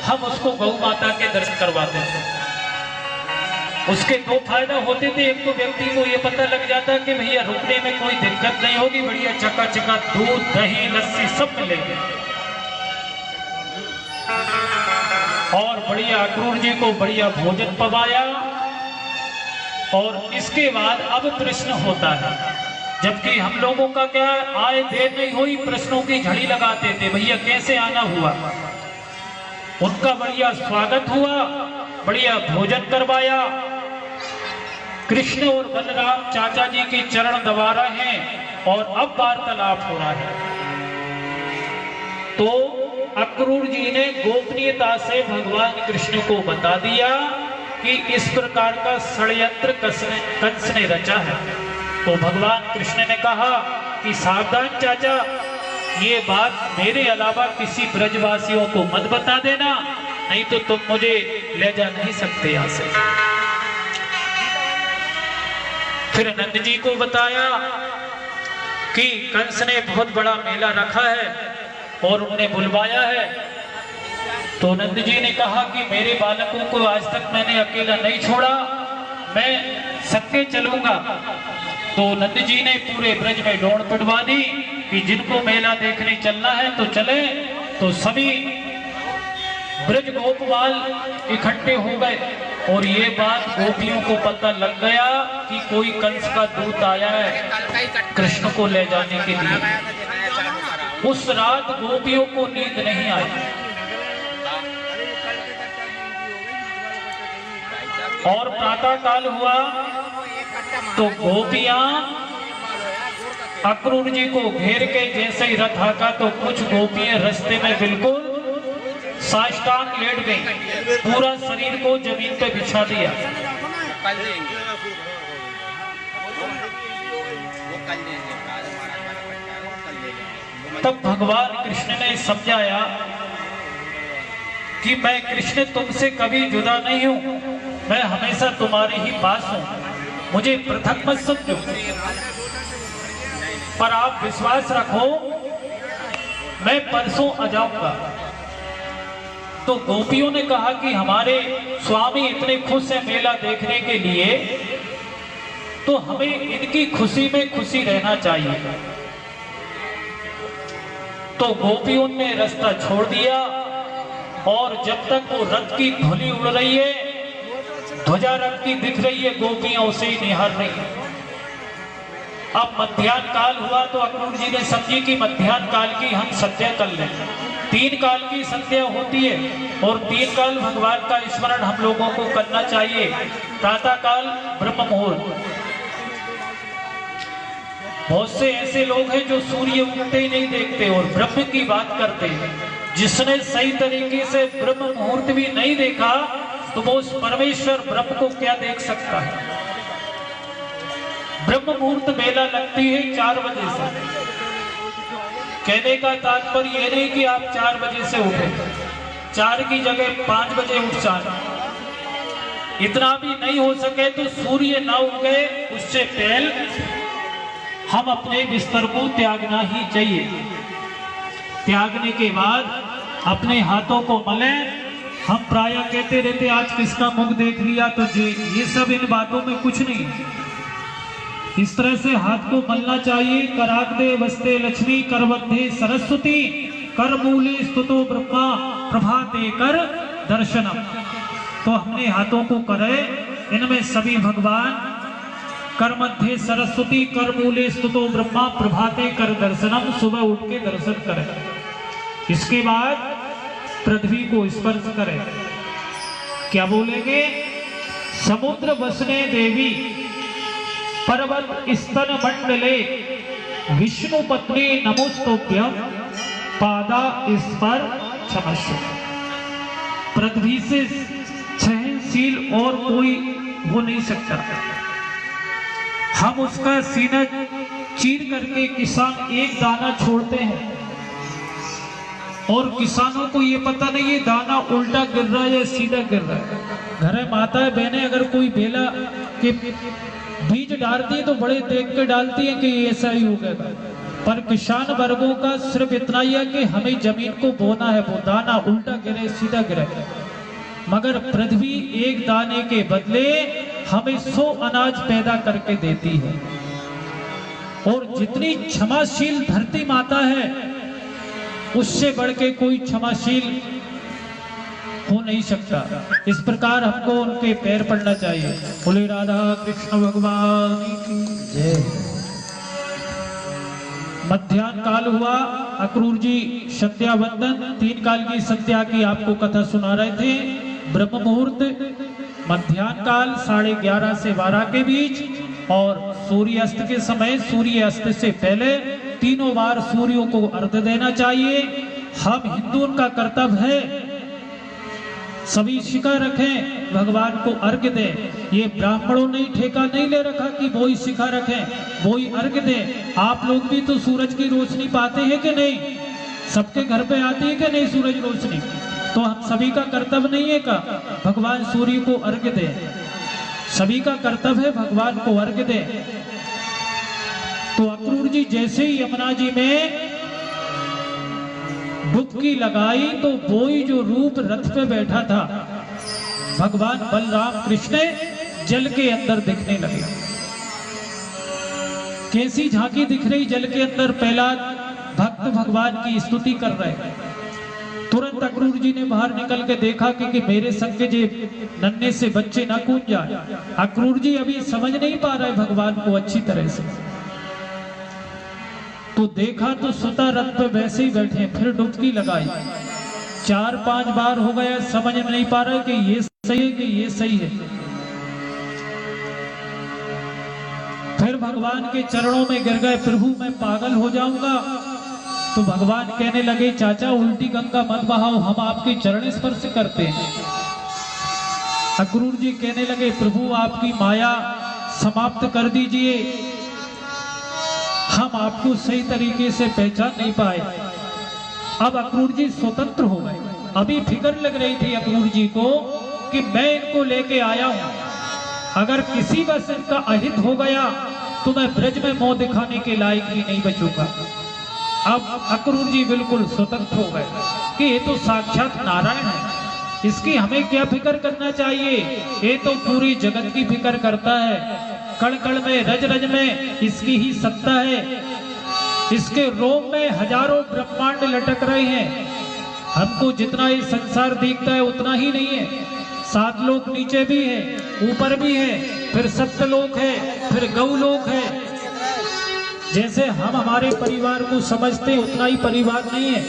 हम उसको गौ माता के दर्शन करवाते थे। उसके दो फायदा होते थे, एक तो व्यक्ति को ये पता लग जाता कि भैया रुकने में कोई दिक्कत नहीं होगी, बढ़िया चकाचका दूध दही लस्सी सब मिलेंगे। और बढ़िया अक्रूर जी को बढ़िया भोजन पवाया। और इसके बाद अब प्रश्न होता है, जबकि हम लोगों का क्या आए देर नहीं हुई, प्रश्नों की झड़ी लगाते थे, भैया कैसे आना हुआ। उनका बढ़िया स्वागत हुआ, बढ़िया भोजन करवाया। कृष्ण और बलराम चाचा जी के चरण दबा रहे हैं और अब वार्तालाप हो रहा है। तो अक्रूर जी ने गोपनीयता से भगवान कृष्ण को बता दिया कि इस प्रकार का षड्यंत्र कंस ने रचा है। तो भगवान कृष्ण ने कहा कि सावधान चाचा, ये बात मेरे अलावा किसी ब्रजवासियों को मत बता देना, नहीं तो तुम मुझे ले जा नहीं सकते यहाँ से। फिर नंद जी को बताया कि कंस ने बहुत बड़ा मेला रखा है और उन्हें बुलवाया है। तो नंद जी ने कहा कि मेरे बालकों को आज तक मैंने अकेला नहीं छोड़ा, मैं सबके चलूंगा। तो नंद जी ने पूरे ब्रज में दौड़ पिटवा दी कि जिनको मेला देखने चलना है तो चले। तो सभी ब्रज गोपवाल इकट्ठे हो गए और ये बात गोपियों को पता लग गया कि कोई कंस का दूत आया है कृष्ण को ले जाने के लिए। उस रात गोपियों को नींद नहीं आई और प्रातः काल हुआ तो गोपियां अक्रूर जी को घेर के जैसे ही रथ आका तो कुछ गोपियां रास्ते में बिल्कुल साष्टांग लेट गई, पूरा शरीर को जमीन पे बिछा दिया। तब भगवान कृष्ण ने समझाया कि मैं कृष्ण तुमसे कभी जुदा नहीं हूं, मैं हमेशा तुम्हारे ही पास हूं, मुझे पृथक मत समझो। पर आप विश्वास रखो, मैं परसों आ जाऊंगा। तो गोपियों ने कहा कि हमारे स्वामी इतने खुश हैं मेला देखने के लिए, तो हमें इनकी खुशी में खुशी रहना चाहिए। तो गोपियों ने रास्ता छोड़ दिया और जब तक वो रथ की धूली उड़ रही है, ध्वजा रथ की दिख रही है, गोपियां उसे ही निहार रही है। अब मध्याह्न काल हुआ तो अक्रूर जी ने समझी कि मध्याह्न काल की हम संध्या कर लें। 3 काल की संध्या होती है और 3 काल भगवान का स्मरण हम लोगों को करना चाहिए। प्रातः काल ब्रह्म मुहूर्त, बहुत से ऐसे लोग हैं जो सूर्य उगते ही नहीं देखते और ब्रह्म की बात करते हैं। जिसने सही तरीके से ब्रह्म मुहूर्त भी नहीं देखा तो वो उस परमेश्वर ब्रह्म को क्या देख सकता है। ब्रह्म मुहूर्त मेला लगती है 4 बजे से। कहने का तात्पर्य ये नहीं कि आप 4 बजे से उठे, 4 की जगह 5 बजे उठ जाए। इतना भी नहीं हो सके तो सूर्य न उगे उससे पहले हम अपने बिस्तर को त्यागना ही चाहिए। त्यागने के बाद अपने हाथों को मलें। हम प्रायः कहते रहते आज किसका मुख देख लिया तो ये सब इन बातों में कुछ नहीं। इस तरह से हाथ को मलना चाहिए। कराग्दे वस्ते लक्ष्मी, करवद्धे सरस्वती, कर मूले स्तुतो ब्रह्मा, प्रभाते कर दर्शनम। तो हमने हाथों को करे, इनमें सभी भगवान, कर मध्य सरस्वती, कर मूले स्तुतो ब्रह्मा, प्रभाते कर दर्शनम, सुबह उठ के दर्शन करें। इसके बाद पृथ्वी को स्पर्श करें। क्या बोलेंगे? समुद्र वसने देवी, पर्वत स्तन मंडले, विष्णु पत्नी नमोस्तुभ्यं, पादा स्पर क्षमस्व। पृथ्वी से सहनशील और कोई हो नहीं सकता। हम उसका सीना चीर करके किसान एक दाना छोड़ते हैं और किसानों को ये पता नहीं है दाना उल्टा गिर रहा है या सीधा गिर रहा है। घर माताएं बहनें अगर कोई बेला के बीज डालती है तो बड़े देख के डालती है कि ऐसा ही हो गया। पर किसान वर्गों का सिर्फ इतना ही है कि हमें जमीन को बोना है, वो दाना उल्टा गिरे सीधा गिरे, मगर पृथ्वी एक दाने के बदले हमें 100 अनाज पैदा करके देती है। और जितनी क्षमाशील धरती माता है, उससे बढ़ के कोई क्षमाशील हो नहीं सकता। इस प्रकार हमको उनके पैर पड़ना चाहिए। बोले राधा कृष्ण भगवान की जय। मध्याह्न काल हुआ, अक्रूर जी संध्या वंदन 3 काल की संध्या की आपको कथा सुना रहे थे। ब्रह्म मुहूर्त मध्याह्न काल 11:30 से 12 के बीच, और सूर्यास्त के समय सूर्य अस्त से पहले 3 बार सूर्यों को अर्घ्य देना चाहिए। हम हिंदुओं का कर्तव्य है सभी शिखा रखें, भगवान को अर्घ्य दें। ये ब्राह्मणों ने ठेका नहीं ले रखा कि वो ही शिखा रखें, वो ही अर्घ्य दें। आप लोग भी तो सूरज की रोशनी पाते हैं कि नहीं? सबके घर पे आती है कि नहीं सूरज रोशनी? तो हम सभी का कर्तव्य नहीं है का भगवान सूर्य को अर्घ्य दें? सभी का कर्तव्य है भगवान को अर्घ्य दें। तो अक्रूर जी जैसे ही यमुना जी में डुबकी लगाई तो वो ही जो रूप रथ पे बैठा था भगवान बलराम कृष्ण जल के अंदर दिखने लगे। कैसी झांकी दिख रही जल के अंदर? प्रहलाद भक्त भगवान की स्तुति कर रहे। तुरंत अक्रूर जी ने बाहर निकल के देखा कि मेरे संग के जे नन्हे से बच्चे ना कूद जाए। अक्रूर जी अभी समझ नहीं पा रहे भगवान को अच्छी तरह से। तो देखा तो सुता रथ पे वैसे ही बैठे, फिर डुबकी लगाई। 4-5 बार हो गया, समझ नहीं पा रहा कि ये सही है कि ये सही है। फिर भगवान के चरणों में गिर गए, प्रभु मैं पागल हो जाऊंगा। तो भगवान कहने लगे चाचा उल्टी गंगा मत बहाओ, हम आपके चरण स्पर्श करते हैं। अक्रूर जी कहने लगे प्रभु आपकी माया समाप्त कर दीजिए, हम आपको सही तरीके से पहचान नहीं पाए। अब अक्रूर जी स्वतंत्र हो गए। अभी फिक्र लग रही थी अक्रूर जी को कि मैं इनको लेके आया हूं, अगर किसी बस इनका अहित हो गया तो मैं ब्रज में मुंह दिखाने के लायक ही नहीं बचूंगा। अब अक्रूर जी बिल्कुल स्वतंत्र हो गए कि ये तो साक्षात नारायण है, इसकी हमें क्या फिक्र करना चाहिए? ये तो पूरी जगत की फिक्र करता है, कण कण में रज रज में इसकी ही सत्ता है। इसके रोम में हजारों ब्रह्मांड लटक रहे हैं। हमको जितना ये संसार दिखता है उतना ही नहीं है। 7 लोक नीचे भी है, ऊपर भी है, फिर सप्तलोक है, फिर गौलोक है। जैसे हम हमारे परिवार को समझते उतना ही परिवार नहीं है,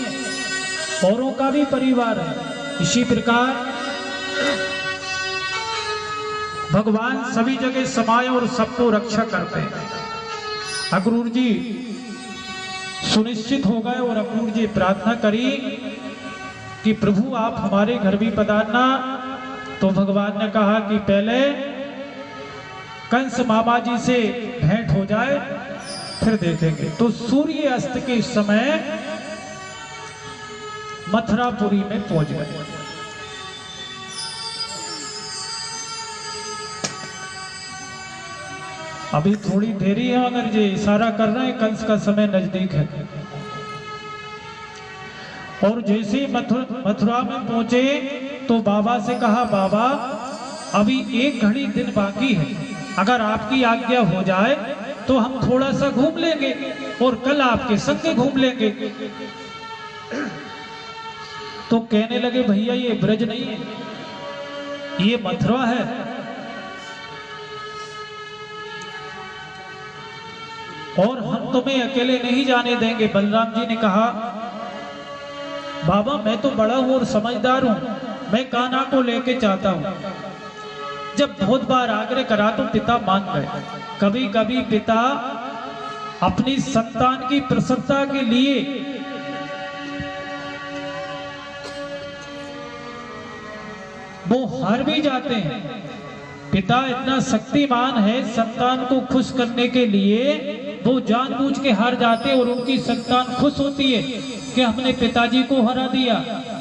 औरों का भी परिवार है। इसी प्रकार भगवान सभी जगह समाये और सबको रक्षा करते हैं। अक्रूर जी सुनिश्चित हो गए और अक्रूर जी प्रार्थना करी कि प्रभु आप हमारे घर भी पधारना। तो भगवान ने कहा कि पहले कंस मामा जी से भेंट हो जाए फिर देखेंगे। तो सूर्य अस्त के समय मथुरापुरी में पहुंच गए। अभी थोड़ी देरी है, अगर ये इशारा कर रहे हैं कंस का समय नजदीक है। और जैसे ही मथुरा में पहुंचे तो बाबा से कहा बाबा अभी 1 घड़ी दिन बाकी है, अगर आपकी आज्ञा हो जाए तो हम थोड़ा सा घूम लेंगे और कल आपके संग घूम लेंगे। तो कहने लगे भैया ये ब्रज नहीं है, ये मथुरा है। और हम तुम्हें अकेले नहीं जाने देंगे। बलराम जी ने कहा बाबा मैं तो बड़ा हूं और समझदार हूं, मैं कान्हा को लेके चाहता हूं। जब बहुत बार आग्रह करा तो पिता मान गए। कभी कभी पिता अपनी संतान की प्रसन्नता के लिए वो हार भी जाते हैं। पिता इतना शक्तिमान है, संतान को खुश करने के लिए वो जानबूझ के हार जाते और उनकी संतान खुश होती है कि हमने पिताजी को हरा दिया।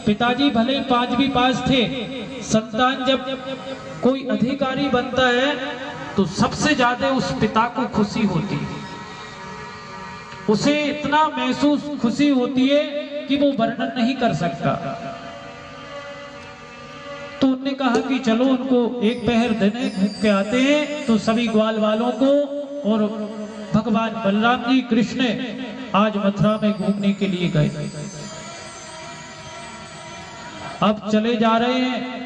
पिताजी भले ही 5वीं पास थे, संतान जब कोई अधिकारी बनता है तो सबसे ज्यादा उस पिता को खुशी होती है। उसे इतना महसूस खुशी होती है कि वो वर्णन नहीं कर सकता। तो उन्होंने कहा कि चलो उनको एक पहर देने घूम के आते हैं। तो सभी ग्वाल वालों को और भगवान बलराम जी कृष्ण आज मथुरा में घूमने के लिए गए। अब चले जा रहे हैं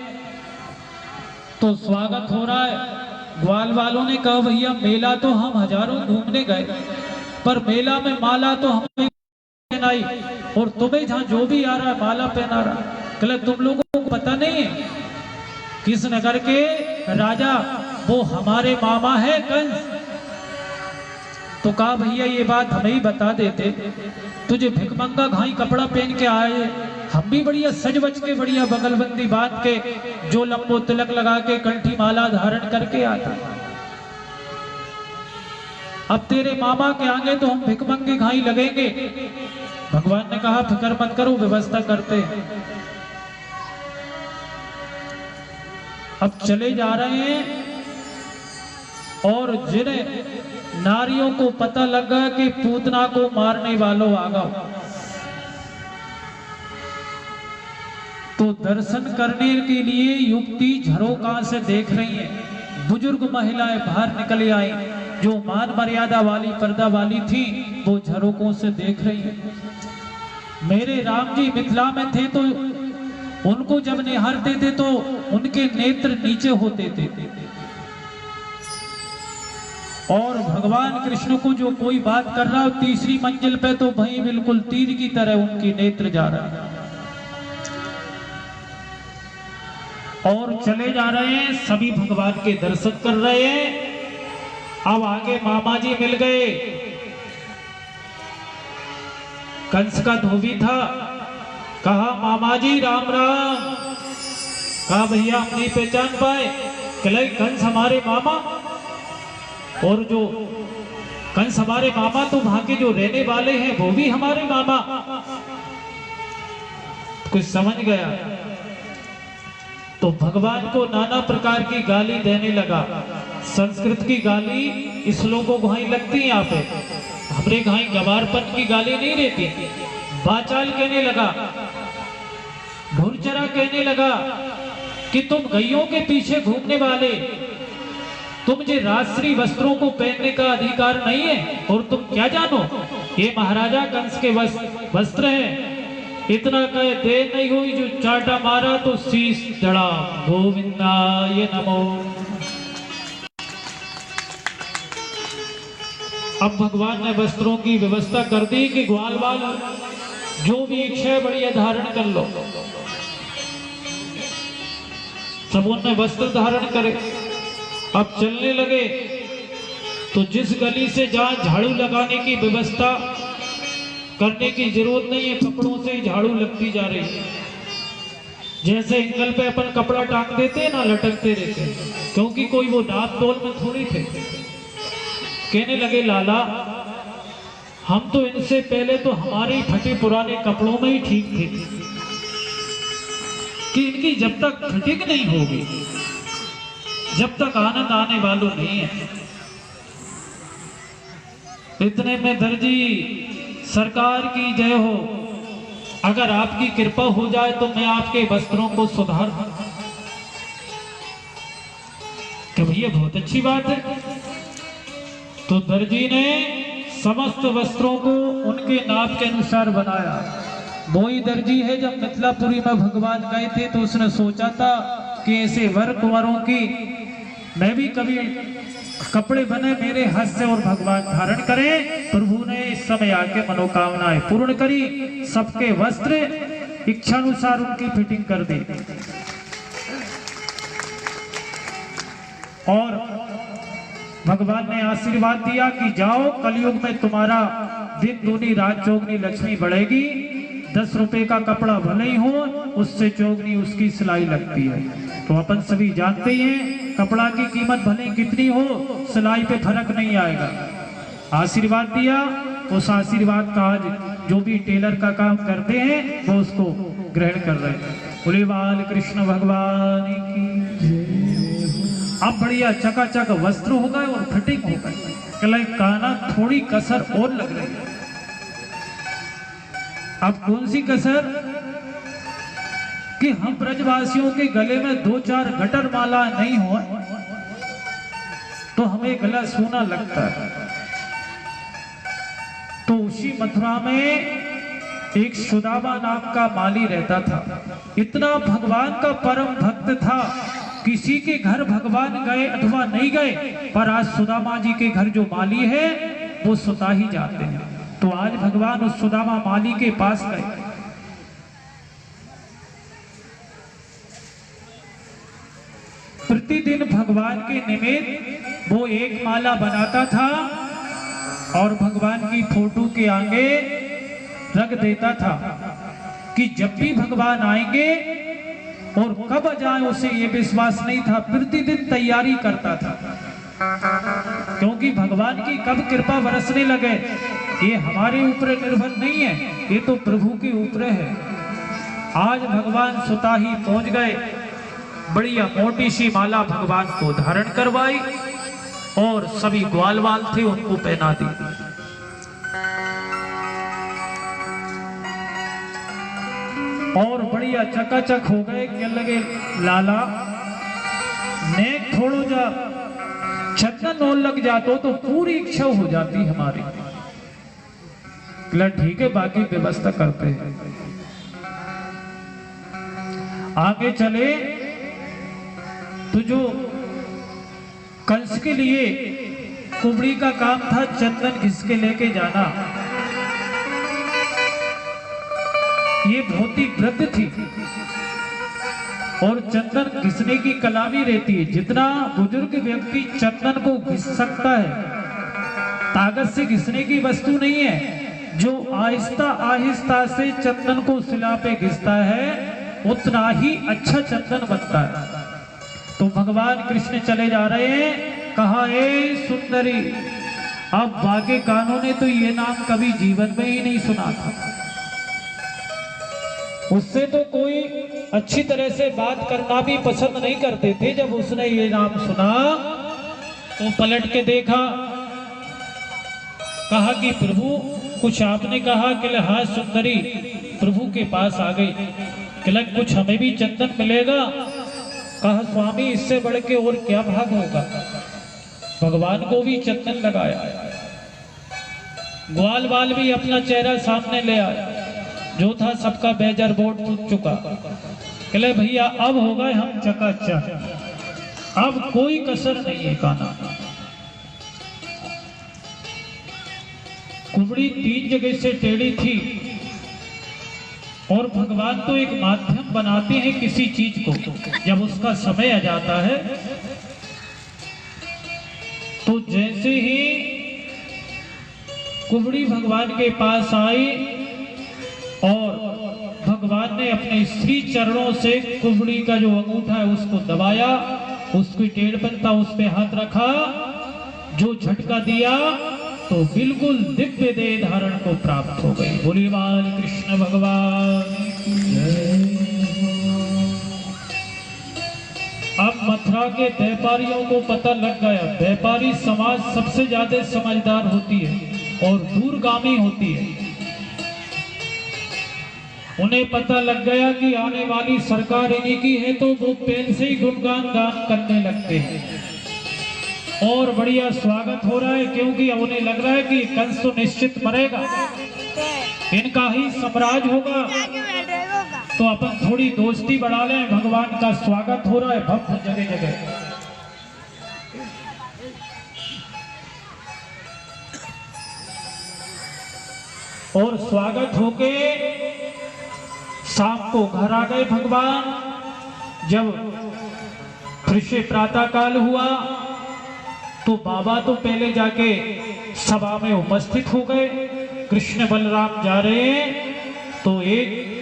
तो स्वागत हो रहा है। ग्वाल वालों ने कहा भैया मेला तो हम हजारों घूमने गए, पर मेला में माला तो हमें पहनाई और तुम्हें जहां जो भी आ रहा है माला पहना रहा। कहले तुम लोगों को पता नहीं है किस नगर के राजा वो हमारे मामा है कंस। तो कहा भैया ये बात हमें ही बता देते, तुझे भिकमंगा घाई कपड़ा पहन के आए, हम भी बढ़िया सज बज के बढ़िया बगलबंदी बांध के जो लंबो तिलक लगा के कंठी माला धारण करके आते। अब तेरे मामा के आगे तो हम भिकमंगे घाई लगेंगे। भगवान ने कहा फिक्र मत करो, व्यवस्था करते हैं। अब चले जा रहे हैं और जिन्हें नारियों को पता लगा कि पूतना को मारने वालों आ गए, तो दर्शन करने के लिए युवती झरोखा से देख रही हैं। बुजुर्ग महिलाएं बाहर निकल आई, जो मान मर्यादा वाली पर्दा वाली थी वो झरोकों से देख रही हैं। मेरे राम जी मिथिला में थे तो उनको जब निहारते थे तो उनके नेत्र नीचे होते थे, और भगवान कृष्ण को जो कोई बात कर रहा हो तीसरी मंजिल पे तो वहीं बिल्कुल तीर की तरह उनकी नेत्र जा रहा है। और चले जा रहे हैं, सभी भगवान के दर्शन कर रहे हैं। अब आगे मामा जी मिल गए। कंस का धोबी था, कहा मामा जी राम राम। कहा भैया हम नहीं पहचान पाए। कहले कंस हमारे मामा, और जो कंस हमारे मामा तो वहां के जो रहने वाले हैं वो भी हमारे मामा। कुछ समझ गया तो भगवान को नाना प्रकार की गाली देने लगा। संस्कृत की गाली इस लोगों को घाई लगती है। यहाँ पे हमरे घाई गवारपन की गाली नहीं रहती। बाचाल कहने लगा, ढोरचरा कहने लगा कि तुम गैयों के पीछे घूमने वाले, तुझे राजश्री वस्त्रों को पहनने का अधिकार नहीं है, और तुम क्या जानो ये महाराजा कंस के वस्त्र हैं। इतना कहे देर नहीं हुई, जो चाटा मारा तो शीश जड़ा। गोविंदाय नमो। अब भगवान ने वस्त्रों की व्यवस्था कर दी कि ग्वाल वाल जो भी इच्छा है बढ़िया धारण कर लो। सबों ने वस्त्र धारण करे। अब चलने लगे तो जिस गली से जहां झाड़ू लगाने की व्यवस्था करने की जरूरत नहीं है, कपड़ों से ही झाड़ू लगती जा रही है। जैसे एंगल पे अपन कपड़ा टांग देते हैं ना, लटकते रहते हैं, क्योंकि कोई वो नाप तोल में थोड़ी थे। कहने लगे लाला हम तो इनसे पहले तो हमारे फटे पुराने कपड़ों में ही ठीक थे, कि इनकी जब तक फिटिंग नहीं होगी, जब तक आनंद आने वालों नहीं है। इतने में दर्जी सरकार की जय हो, अगर आपकी कृपा हो जाए तो मैं आपके वस्त्रों को सुधार दूं। कि भैया बहुत अच्छी बात है। तो दर्जी ने समस्त वस्त्रों को उनके नाप के अनुसार बनाया। वही दर्जी है जब मिथिलापुरी में भगवान गए थे तो उसने सोचा था कि ऐसे वर कुंवरों की मैं भी कभी कपड़े बने मेरे हाथ से और भगवान धारण करें। प्रभु ने इस समय आके मनोकामनाएं पूर्ण करी, सबके वस्त्र इच्छानुसार उनकी फिटिंग कर दी। और भगवान ने आशीर्वाद दिया कि जाओ कलयुग में तुम्हारा दिन दूनी रात चौगनी लक्ष्मी बढ़ेगी। 10 रुपए का कपड़ा भले ही हो, उससे चौगनी उसकी सिलाई लगती है। तो अपन सभी जानते ही हैं कपड़ा की कीमत भले कितनी हो, सिलाई पे फर्क नहीं आएगा। आशीर्वाद दिया, उस आशीर्वाद का आज जो भी टेलर का काम करते हैं वो उसको ग्रहण कर रहे हैं। बोले बाल कृष्ण भगवान की। अब बढ़िया चकाचक वस्त्र हो गए और फिटिंग हो गए। कल काना थोड़ी कसर और लग रही है। अब कौन सी कसर कि हम ब्रजवासियों के गले में 2-4 गटर माला नहीं हो तो हमें गला सोना लगता है। तो उसी मथुरा में एक सुदामा नाम का माली रहता था। इतना भगवान का परम भक्त था, किसी के घर भगवान गए अथवा नहीं गए, पर आज सुदामा जी के घर जो माली है वो सुता ही जाते हैं। तो आज भगवान उस सुदामा माली के पास गए। प्रतिदिन भगवान के निमित्त वो एक माला बनाता था और भगवान की फोटो के आगे रख देता था कि जब भी भगवान आएंगे और कब जाए उसे ये विश्वास नहीं था। प्रतिदिन तैयारी करता था, क्योंकि भगवान की कब कृपा बरसने लगे ये हमारे ऊपर निर्भर नहीं है, ये तो प्रभु के ऊपर है। आज भगवान सुता ही पहुंच गए, बढ़िया मोटी सी माला भगवान को धारण करवाई और सभी ग्वाल वाल थे उनको पहना दी। और बढ़िया चकाचक हो गए। क्या लगे लाला नेक थोड़ो जा छत्तन और लग जातो तो पूरी इच्छा हो जाती हमारी। ठीक है, बाकी व्यवस्था करते हैं। आगे चले तो जो कंस के लिए कुबड़ी का काम था चंदन घिसके लेके जाना, ये बहुत ही वृद्ध थी और चंदन घिसने की कला भी रहती है। जितना बुजुर्ग व्यक्ति चंदन को घिस सकता है, ताकत से घिसने की वस्तु नहीं है। जो आहिस्ता आहिस्ता से चंदन को शिला पे घिसता है उतना ही अच्छा चंदन बनता है। तो भगवान कृष्ण चले जा रहे हैं, कहा ए सुंदरी, अब बाके कानों ने तो ये नाम कभी जीवन में ही नहीं सुना था। उससे तो कोई अच्छी तरह से बात करना भी पसंद नहीं करते थे। जब उसने ये नाम सुना तो पलट के देखा, कहा कि प्रभु कुछ आपने कहा कि हाँ सुंदरी प्रभु के पास आ गई, कि कुछ हमें भी चंदन मिलेगा। कहा स्वामी इससे बढ़ के और क्या भाग होगा। भगवान को भी चंदन लगाया, ग्वाल बाल भी अपना चेहरा सामने ले आया, जो था सबका बेजर बोर्ड टूट चुका। कहले भैया अब हो गए हम चकाचक, अब कोई कसर नहीं है। काना कुबड़ी 3 जगह से टेढ़ी थी और भगवान तो एक माध्यम बनाते हैं किसी चीज को। जब उसका समय आ जाता है तो जैसे ही कुबड़ी भगवान के पास आई और भगवान ने अपने श्री चरणों से कुबड़ी का जो अंगूठा है उसको दबाया, उसकी टेढ़पनता उस पे हाथ रखा, जो झटका दिया तो बिल्कुल दिव्य देह धारण को प्राप्त हो गई। बोलिए बाल कृष्ण भगवान। अब मथुरा के व्यापारियों को पता लग गया, व्यापारी समाज सबसे ज्यादा समझदार होती है और दूरगामी होती है। उन्हें पता लग गया कि आने वाली सरकार इन्हीं की है, तो वो पहले से ही गुणगान गान करने लगते हैं और बढ़िया स्वागत हो रहा है, क्योंकि अब उन्हें लग रहा है कि कंस तो निश्चित मरेगा, इनका ही साम्राज्य होगा। तो अपन थोड़ी दोस्ती बढ़ा लें। भगवान का स्वागत हो रहा है भक्त जगह जगह। और स्वागत होके शाम को घर आ गए भगवान। जब फिर से प्रातः काल हुआ तो बाबा तो पहले जाके सभा में उपस्थित हो गए। कृष्ण बलराम जा रहे हैं तो एक